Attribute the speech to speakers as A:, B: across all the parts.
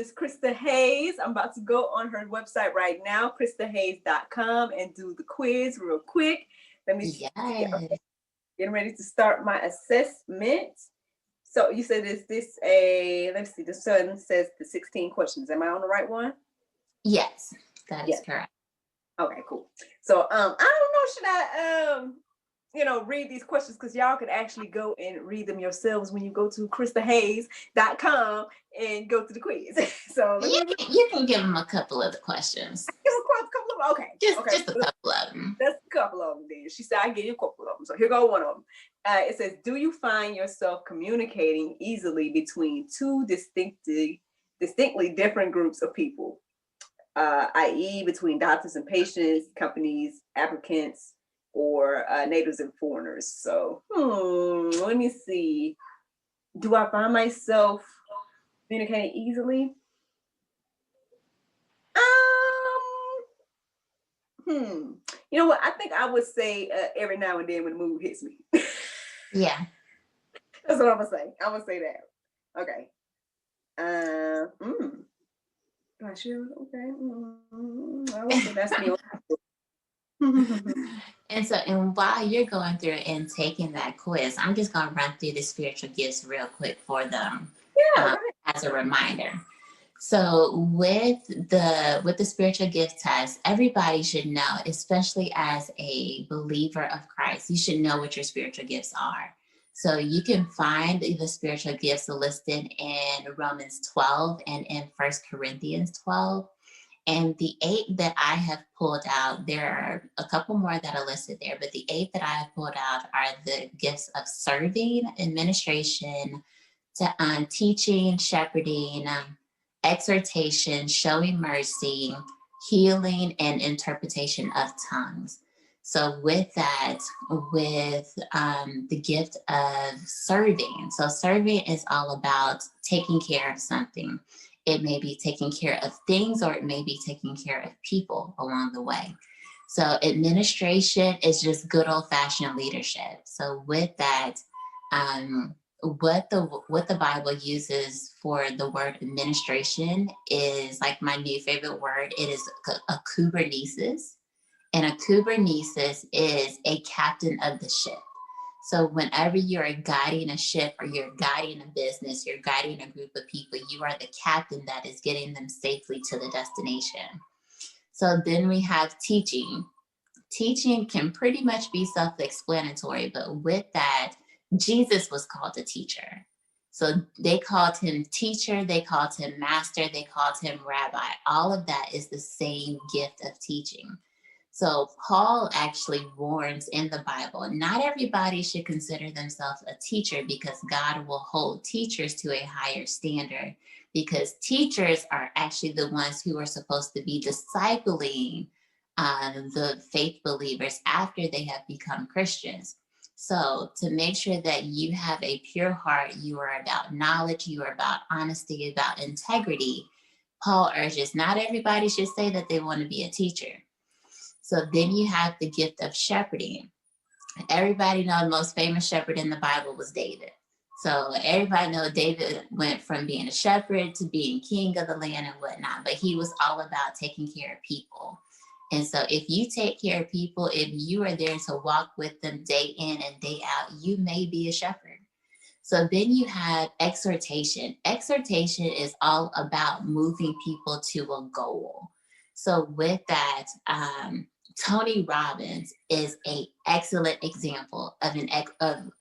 A: Miss Krista Hayes. I'm about to go on her website right now, kristahayes.com, and do the quiz real quick. Let me see.
B: Yes.
A: Okay. Getting ready to start my assessment. So you said, is this a, let's see, the sun says the 16 questions. Am I on the right one?
B: Yes, that is
A: Yes.
B: correct.
A: Okay, cool. So I don't know, should I read these questions, because y'all could actually go and read them yourselves when you go to kristahayes.com and go to the quiz. So let me
B: You can give them a couple of the questions.
A: give a couple of, okay.
B: Just a couple of them.
A: That's a couple of them then. She said, I give you a couple of them. So here go one of them. It says, do you find yourself communicating easily between two distinctly different groups of people, i.e. between doctors and patients, companies, applicants, or natives and foreigners? So let me see. Do I find myself communicating easily? You know what? I think I would say every now and then when the mood hits me.
B: Yeah.
A: That's what I'm gonna say. I'm gonna say that. Okay. Not sure. Okay. I would say that's me.
B: And while you're going through and taking that quiz, I'm just going to run through the spiritual gifts real quick for them.
A: Yeah.
B: As a reminder. So with the spiritual gift test, everybody should know, especially as a believer of Christ, you should know what your spiritual gifts are. So you can find the spiritual gifts listed in Romans 12 and in 1 Corinthians 12. And the 8 that I have pulled out, there are a couple more that are listed there, but the 8 that I have pulled out are the gifts of serving, administration, teaching, shepherding, exhortation, showing mercy, healing, and interpretation of tongues. So with that, with the gift of serving, so serving is all about taking care of something. It may be taking care of things, or it may be taking care of people along the way. So administration is just good old-fashioned leadership. So with that, what the Bible uses for the word administration is like my new favorite word. It is a kubernesis. And a kubernesis is a captain of the ship. So whenever you're guiding a ship, or you're guiding a business, you're guiding a group of people, you are the captain that is getting them safely to the destination. So then we have teaching. Teaching can pretty much be self-explanatory, but with that, Jesus was called a teacher. So they called him teacher, they called him master, they called him rabbi. All of that is the same gift of teaching. So Paul actually warns in the Bible, not everybody should consider themselves a teacher, because God will hold teachers to a higher standard, because teachers are actually the ones who are supposed to be discipling the faith believers after they have become Christians. So to make sure that you have a pure heart, you are about knowledge, you are about honesty, about integrity, Paul urges not everybody should say that they want to be a teacher. So then you have the gift of shepherding. Everybody knows the most famous shepherd in the Bible was David. So everybody knows David went from being a shepherd to being king of the land and whatnot, but he was all about taking care of people. And so if you take care of people, if you are there to walk with them day in and day out, you may be a shepherd. So then you have exhortation. Exhortation is all about moving people to a goal. So with that, Tony Robbins is an excellent example of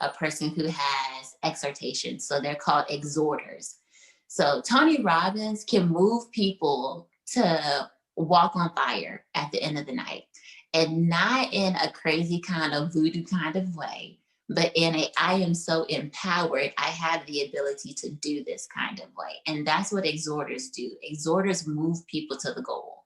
B: a person who has exhortation. So they're called exhorters. So Tony Robbins can move people to walk on fire at the end of the night, and not in a crazy kind of voodoo kind of way, but in a, I am so empowered, I have the ability to do this kind of way. And that's what exhorters do. Exhorters move people to the goal.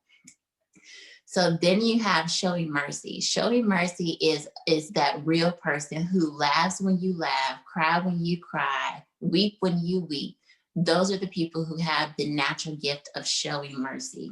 B: So then you have showing mercy. Showing mercy is that real person who laughs when you laugh, cry when you cry, weep when you weep. Those are the people who have the natural gift of showing mercy.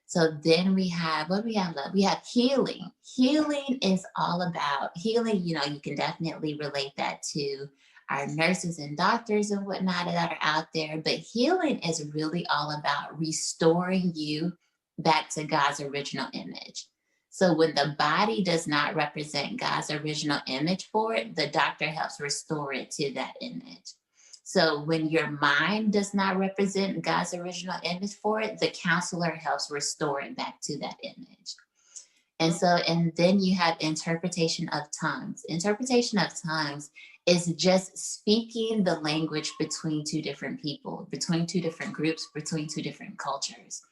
B: So then we have, what do we have left? We have healing. Healing is all about healing. You know, you can definitely relate that to our nurses and doctors and whatnot that are out there. But healing is really all about restoring you back to God's original image. So when the body does not represent God's original image for it, the doctor helps restore it to that image. So when your mind does not represent God's original image for it, the counselor helps restore it back to that image. And so, and then you have interpretation of tongues. Interpretation of tongues is just speaking the language between two different people, between two different groups, between two different cultures.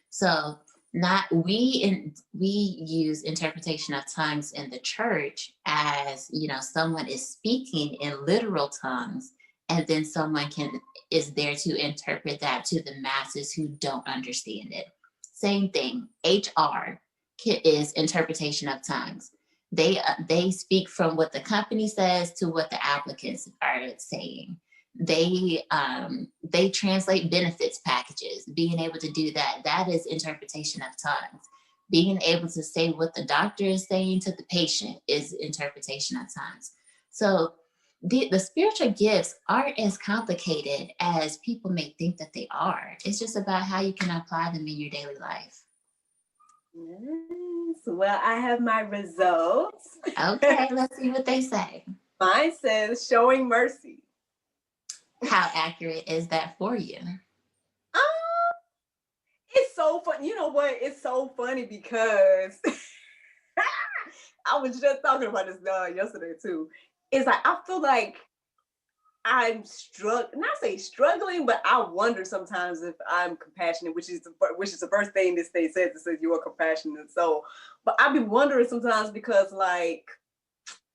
B: So not we use interpretation of tongues in the church as, you know, someone is speaking in literal tongues, and then someone is there to interpret that to the masses who don't understand it. Same thing. HR is interpretation of tongues. They speak from what the company says to what the applicants are saying. They translate benefits packages. Being able to do that is interpretation of tongues. Being able to say what the doctor is saying to the patient is interpretation of tongues. So the spiritual gifts aren't as complicated as people may think that they are. It's just about how you can apply them in your daily life.
A: Yes. Well, I have my results.
B: Okay, let's see what they say.
A: Mine says showing mercy.
B: How accurate is that for you?
A: It's so fun. You know what? It's so funny because I was just talking about this yesterday too. It's like I feel like I'm struggling, but I wonder sometimes if I'm compassionate, which is the first thing this state says. It says you are compassionate. So, but I've been wondering sometimes because, like,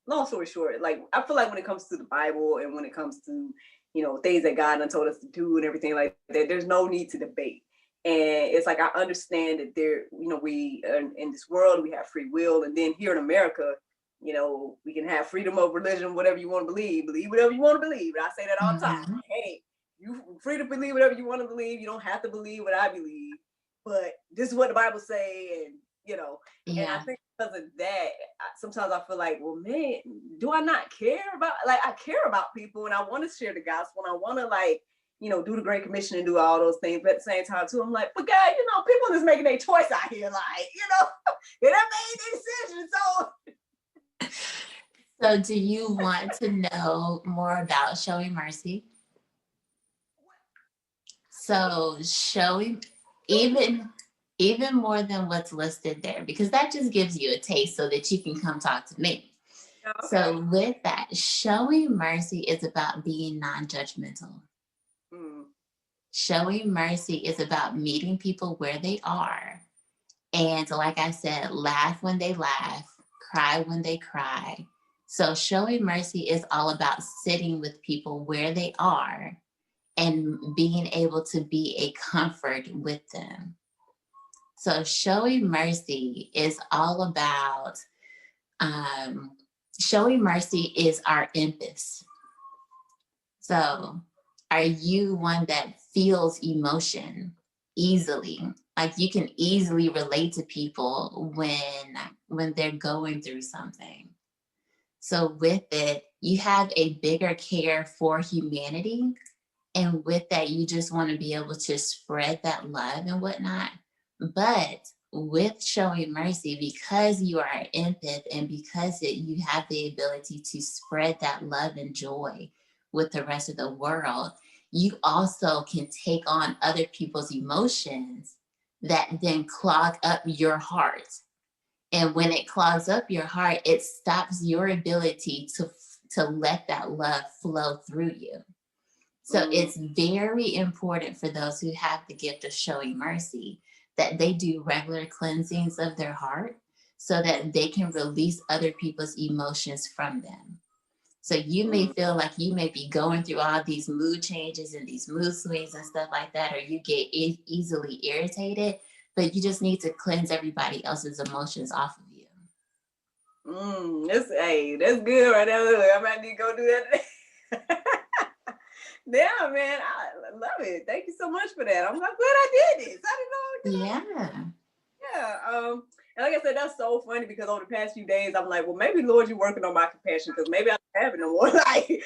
A: long story short, like I feel like when it comes to the Bible and when it comes to, you know, things that God done told us to do and everything like that, there's no need to debate. And it's like I understand that there, you know, we in this world we have free will, and then here in America, you know, we can have freedom of religion, whatever you want to believe whatever you want to believe. And I say that all the time. Hey, you free to believe whatever you want to believe. You don't have to believe what I believe, but this is what the Bible say, and you know. Yeah. And I think because of that, sometimes I feel like, well, man, do I not care about? Like, I care about people, and I want to share the gospel, and I want to, like, you know, do the Great Commission and do all those things. But at the same time, too, I'm like, but God, you know, people is making their choice out here, like, you know, they done made their decision, so.
B: So do you want to know more about showing mercy? So showing even more than what's listed there, because that just gives you a taste so that you can come talk to me. Okay. So with that, showing mercy is about being non-judgmental. Showing mercy is about meeting people where they are. And like I said, laugh when they laugh, cry when they cry. So showing mercy is all about sitting with people where they are and being able to be a comfort with them. So showing mercy is all about, showing mercy is our empathy. So are you one that feels emotion easily? Like you can easily relate to people when they're going through something. So with it, you have a bigger care for humanity. And with that, you just want to be able to spread that love and whatnot. But with showing mercy, because you are empath and because you have the ability to spread that love and joy with the rest of the world, you also can take on other people's emotions that then clog up your heart. And when it clogs up your heart, it stops your ability to let that love flow through you. So it's very important for those who have the gift of showing mercy that they do regular cleansings of their heart so that they can release other people's emotions from them. So you may feel like you may be going through all these mood changes and these mood swings and stuff like that, or you get easily irritated, but you just need to cleanse everybody else's emotions off of you.
A: That's good right there. I might need to go do that. Yeah, man, I love it. Thank you so much for that. I'm glad I did this. I didn't know.
B: Yeah.
A: Yeah. And like I said, that's so funny because over the past few days, I'm like, well, maybe Lord, you're working on my compassion because maybe I'm having no more, like,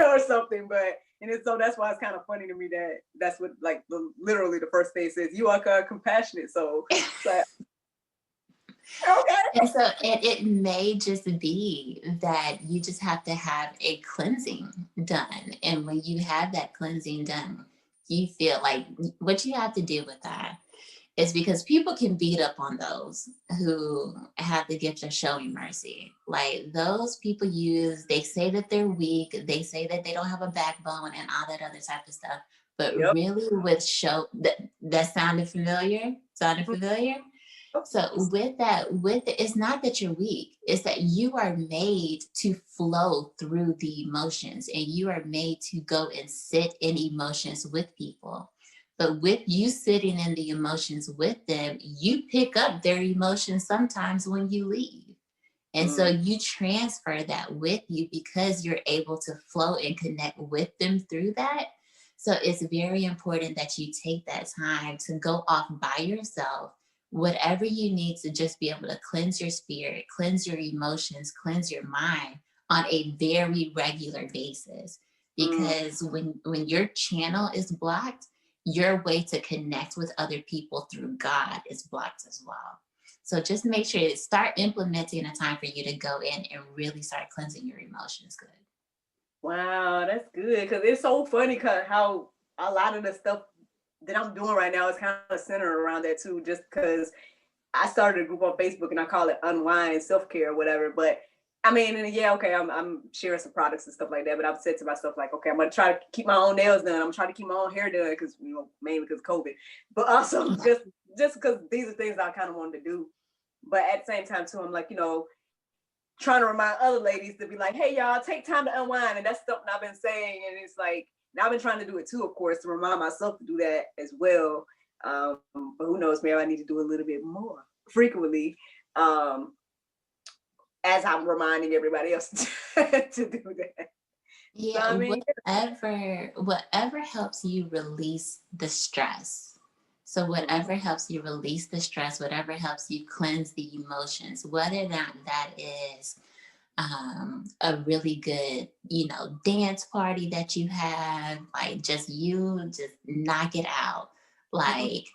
A: or something. But so that's why it's kind of funny to me that that's what, like, literally the first thing says, you are compassionate. So, okay.
B: And so it may just be that you just have to have a cleansing done. And when you have that cleansing done, you feel like what you have to do with that is because people can beat up on those who have the gift of showing mercy. Like those people they say that they're weak, they say that they don't have a backbone and all that other type of stuff. But
A: Yep.
B: really with that sounded familiar? Sounded familiar? So with it's not that you're weak, it's that you are made to flow through the emotions and you are made to go and sit in emotions with people. But with you sitting in the emotions with them, you pick up their emotions sometimes when you leave. And so you transfer that with you because you're able to flow and connect with them through that. So it's very important that you take that time to go off by yourself, whatever you need to just be able to cleanse your spirit, cleanse your emotions, cleanse your mind on a very regular basis. Because when your channel is blocked, your way to connect with other people through God is blocked as well. So just make sure to start implementing a time for you to go in and really start cleansing your emotions good.
A: Wow, that's good because it's so funny because how a lot of the stuff that I'm doing right now is kind of centered around that too. Just because I started a group on Facebook and I call it Unwind Self Care or whatever. But I mean, yeah, okay, I'm sharing some products and stuff like that. But I've said to myself like, okay, I'm gonna try to keep my own nails done. I'm trying to keep my own hair done because mainly because of COVID, but also just because these are things I kind of wanted to do. But at the same time too, I'm like, trying to remind other ladies to be like, hey, y'all, take time to unwind. And that's something I've been saying. And it's like, now I've been trying to do it too, of course, to remind myself to do that as well. But who knows, maybe I need to do a little bit more frequently as I'm reminding everybody else to do that.
B: Yeah,
A: So, I mean,
B: whatever helps you release the stress. So whatever helps you release the stress, whatever helps you cleanse the emotions, whether that is a really good, dance party that you have, like just knock it out. Like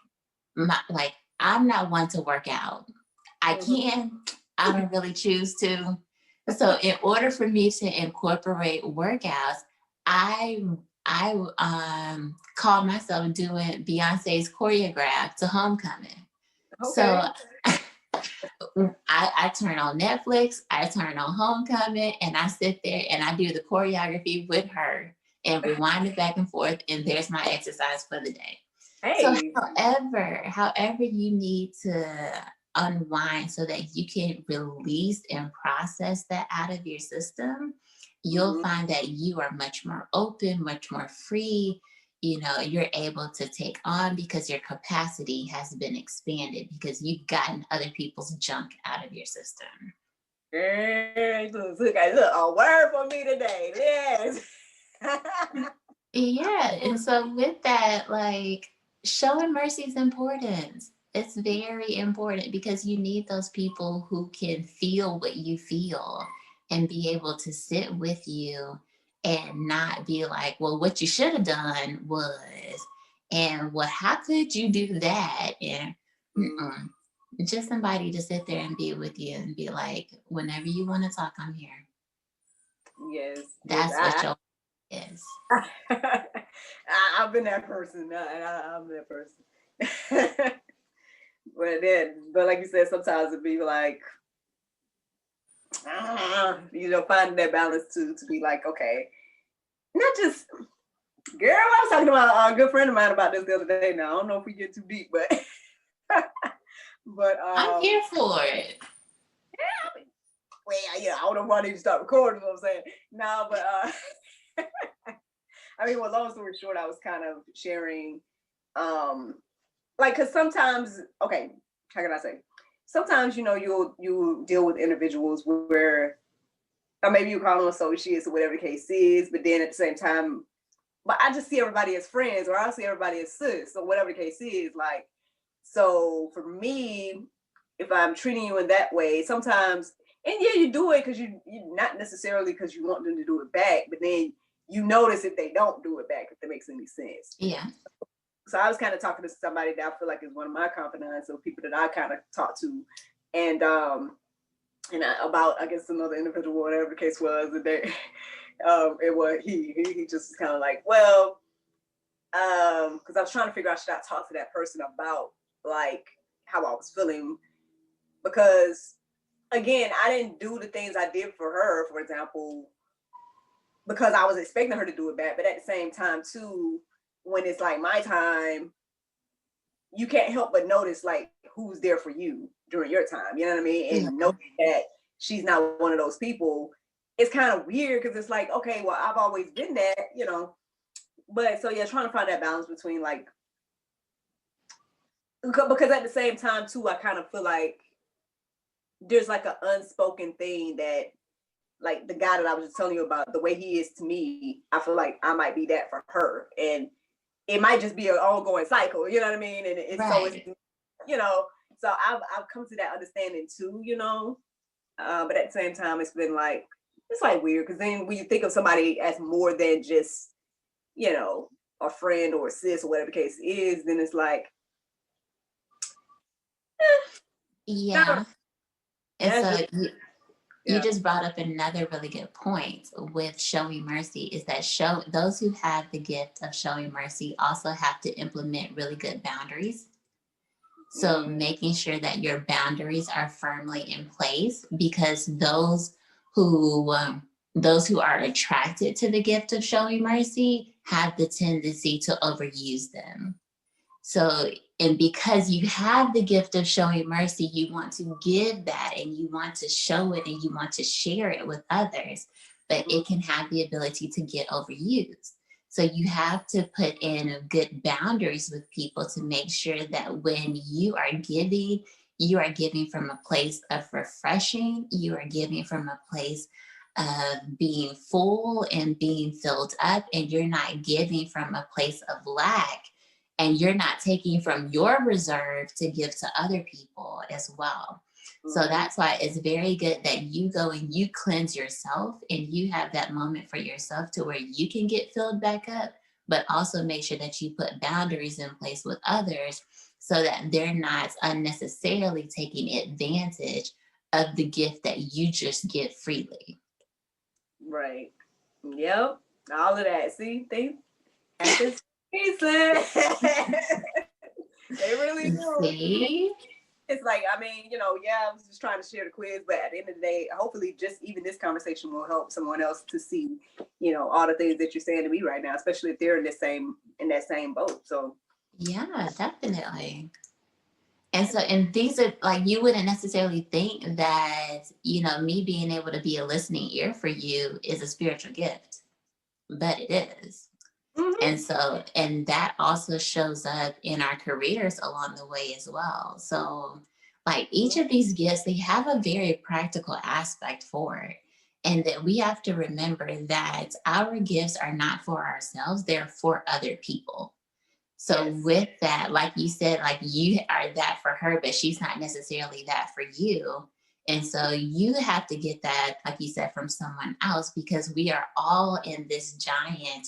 B: like I'm not one to work out. I can, I don't really choose to. So in order for me to incorporate workouts, I call myself doing Beyonce's choreograph to Homecoming.
A: okay.
B: So I turn on Netflix, I turn on Homecoming, and I sit there and I do the choreography with her and rewind it back and forth, and there's my exercise for the day. So
A: Hey.
B: however you need to unwind so that you can release and process that out of your system, you'll find that you are much more open, much more free. You're able to take on because your capacity has been expanded because you've gotten other people's junk out of your system.
A: Look, a word for me today. Yes.
B: Yeah. And so with that, like showing mercy is important. It's very important because you need those people who can feel what you feel and be able to sit with you and not be like, well, what you should have done was, and well, how could you do that? And just somebody to sit there and be with you and be like, whenever you want to talk, I'm here.
A: Yes.
B: That's what your is.
A: I've been that person. I'm that person. but like you said, sometimes it be like, finding that balance to be like, okay, not just, girl. I was talking about a good friend of mine about this the other day. Now I don't know if we get too deep, but
B: I'm here for it.
A: Yeah, I don't know if I need to start recording. What I'm saying. No, but I mean, well, long story short, I was kind of sharing, like, cause sometimes, okay, how can I say? Sometimes, you'll deal with individuals where, or maybe you call them associates or whatever the case is, but then at the same time, but I just see everybody as friends, or I see everybody as sis, or whatever the case is. Like, so for me, if I'm treating you in that way, sometimes, and yeah, you do it because you not necessarily because you want them to do it back, but then you notice if they don't do it back, if that makes any sense.
B: Yeah.
A: So I was kind of talking to somebody that I feel like is one of my confidants, or people that I kind of talk to, and about, I guess, another individual, whatever the case was, and they, it was he just kind of like, well, because I was trying to figure out, should I talk to that person about like how I was feeling, because again, I didn't do the things I did for her, for example, because I was expecting her to do it back, but at the same time too, when it's like my time, you can't help but notice like who's there for you during your time, you know what I mean?
B: Yeah.
A: And know that she's not one of those people. It's kind of weird because it's like, okay, well, I've always been that, you know. But so yeah, trying to find that balance between like, because at the same time too, I kind of feel like there's like an unspoken thing that, like the guy that I was just telling you about, the way he is to me, I feel like I might be that for her, and it might just be an ongoing cycle, you know what I mean? And it's so it's,
B: Right.
A: you know, so I've come to that understanding too, you know. But at the same time, it's been like, it's like weird because then when you think of somebody as more than just, you know, a friend or a sis or whatever the case is, then it's like,
B: Yeah. And
A: that's
B: so
A: just,
B: you
A: yeah.
B: just brought up another really good point with showing mercy, is that those who have the gift of showing mercy also have to implement really good boundaries. So
A: Mm,
B: making sure that your boundaries are firmly in place, because those who are attracted to the gift of showing mercy have the tendency to overuse them. So, and because you have the gift of showing mercy, you want to give that and you want to show it and you want to share it with others, but
A: mm,
B: it can have the ability to get overused. So you have to put in good boundaries with people to make sure that when you are giving from a place of refreshing, you are giving from a place of being full and being filled up, and you're not giving from a place of lack, and you're not taking from your reserve to give to other people as well. So
A: mm.
B: that's why it's very good that you go and you cleanse yourself and you have that moment for yourself to where you can get filled back up, but also make sure that you put boundaries in place with others so that they're not unnecessarily taking advantage of the gift that you just give freely.
A: Right. Yep. All of that. See, they practice reason. They really do.
B: See?
A: It's like, I mean, you know, yeah, I was just trying to share the quiz, but at the end of the day, hopefully just even this conversation will help someone else to see, you know, all the things that you're saying to me right now, especially if they're in that same boat. So
B: Yeah, definitely. And so, and these are like, you wouldn't necessarily think that, me being able to be a listening ear for you is a spiritual gift, but it is.
A: mhm.
B: And so, and that also shows up in our careers along the way as well. So, like each of these gifts, they have a very practical aspect for it. And that we have to remember that our gifts are not for ourselves, they're for other people. So
A: Yes.
B: with that, like you said, like you are that for her, but she's not necessarily that for you. And so you have to get that, like you said, from someone else, because we are all in this giant,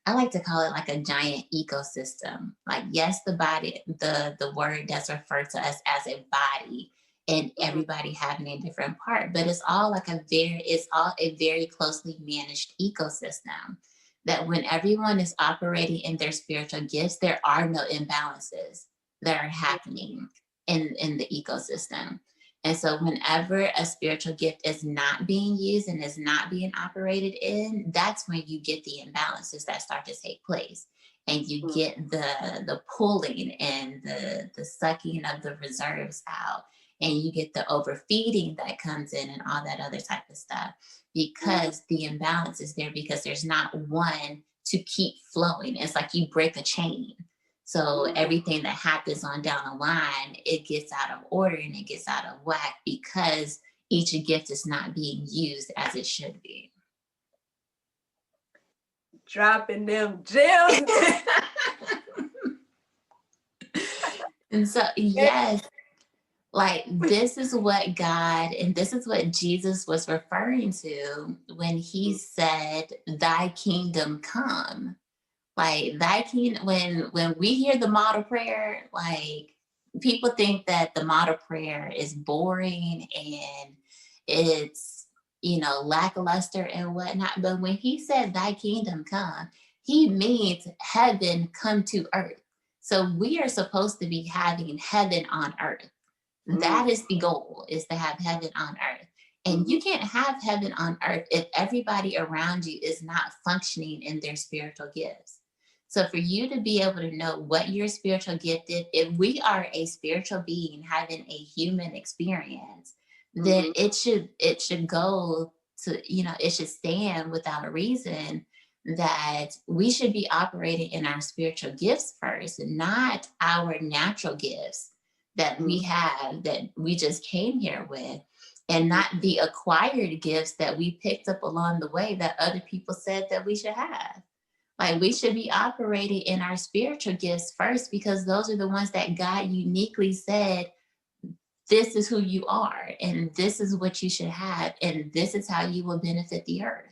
B: I like to call it like a giant ecosystem. Like, yes, the body, the word does refer to us as a body and
A: Mhm.
B: everybody having a different part, but it's all a very closely managed ecosystem, that when everyone is operating in their spiritual gifts, there are no imbalances that are happening in the ecosystem. And so whenever a spiritual gift is not being used and is not being operated in, that's when you get the imbalances that start to take place. And you
A: Mhm.
B: get the pulling and the sucking of the reserves out. And you get the overfeeding that comes in and all that other type of stuff, because the imbalance is there, because there's not one to keep flowing. It's like you break a chain. So
A: Mhm.
B: everything that happens on down the line, it gets out of order and it gets out of whack because each gift is not being used as it should be.
A: Dropping them gems.
B: And so, yes, Like, this is what God and this is what Jesus was referring to when he said, "Thy kingdom come." Like, thy kingdom, when we hear the model prayer, like, people think that the model prayer is boring and it's, lackluster and whatnot. But when he said, "Thy kingdom come," he means heaven come to earth. So we are supposed to be having heaven on earth.
A: Mm,
B: That is the goal, is to have heaven on earth. And
A: mhm,
B: you can't have heaven on earth if everybody around you is not functioning in their spiritual gifts. So for you to be able to know what your spiritual gift is, if we are a spiritual being having a human experience, then
A: mhm,
B: it should go to, it should stand without a reason that we should be operating in our spiritual gifts first, not our natural gifts that we
A: mhm,
B: have that we just came here with, and
A: mhm,
B: not the acquired gifts that we picked up along the way that other people said that we should have. Like, we should be operating in our spiritual gifts first, because those are the ones that God uniquely said, this is who you are, and this is what you should have, and this is how you will benefit the earth.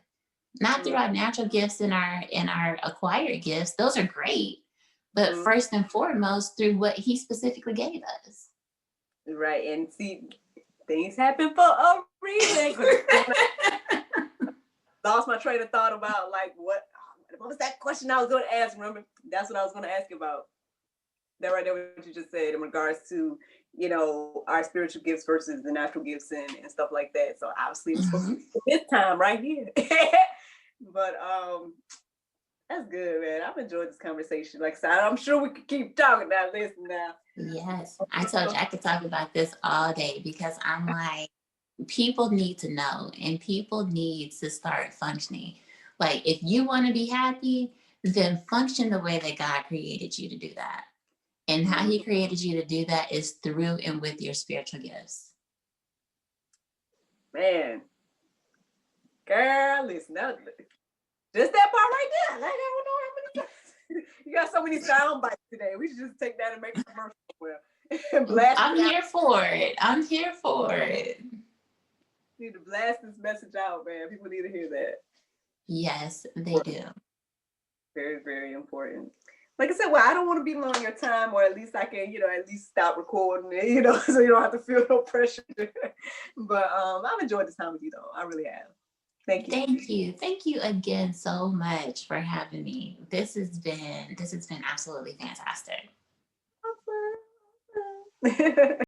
B: Not through
A: mhm,
B: our natural gifts and our acquired gifts. Those are great, but
A: mhm.
B: first and foremost through what he specifically gave us.
A: Right. And see, things happen for a reason. Because lost my train of thought about like what was that question I was going to ask? Remember, that's what I was going to ask you about. That right there, what you just said in regards to our spiritual gifts versus the natural gifts and stuff like that. So obviously, it was supposed to
B: Mhm.
A: be this time right here. But that's good, man. I've enjoyed this conversation. Like I said, I'm sure we could keep talking now. Listen now.
B: Yes, I told you I could talk about this all day, because I'm like, people need to know and people need to start functioning. Like, if you want to be happy, then function the way that God created you to do that. And how he
A: Mhm.
B: created you to do that is through and with your spiritual gifts.
A: Man, girl, listen, just that part right there. Like, I don't know how many times. You got so many sound bites today. We should just take that and make a commercial well and blast
B: I'm
A: it out.
B: here for it. I'm here for it.
A: Need to blast this message out, man. People need to hear that.
B: Yes, they do.
A: Very, very important. Like I said, well, I don't want to be long your time, or at least I can, at least stop recording it, so you don't have to feel no pressure. But I've enjoyed this time with you, though. I really have. Thank you.
B: Thank you. Thank you again so much for having me. This has been absolutely fantastic.
A: Awesome.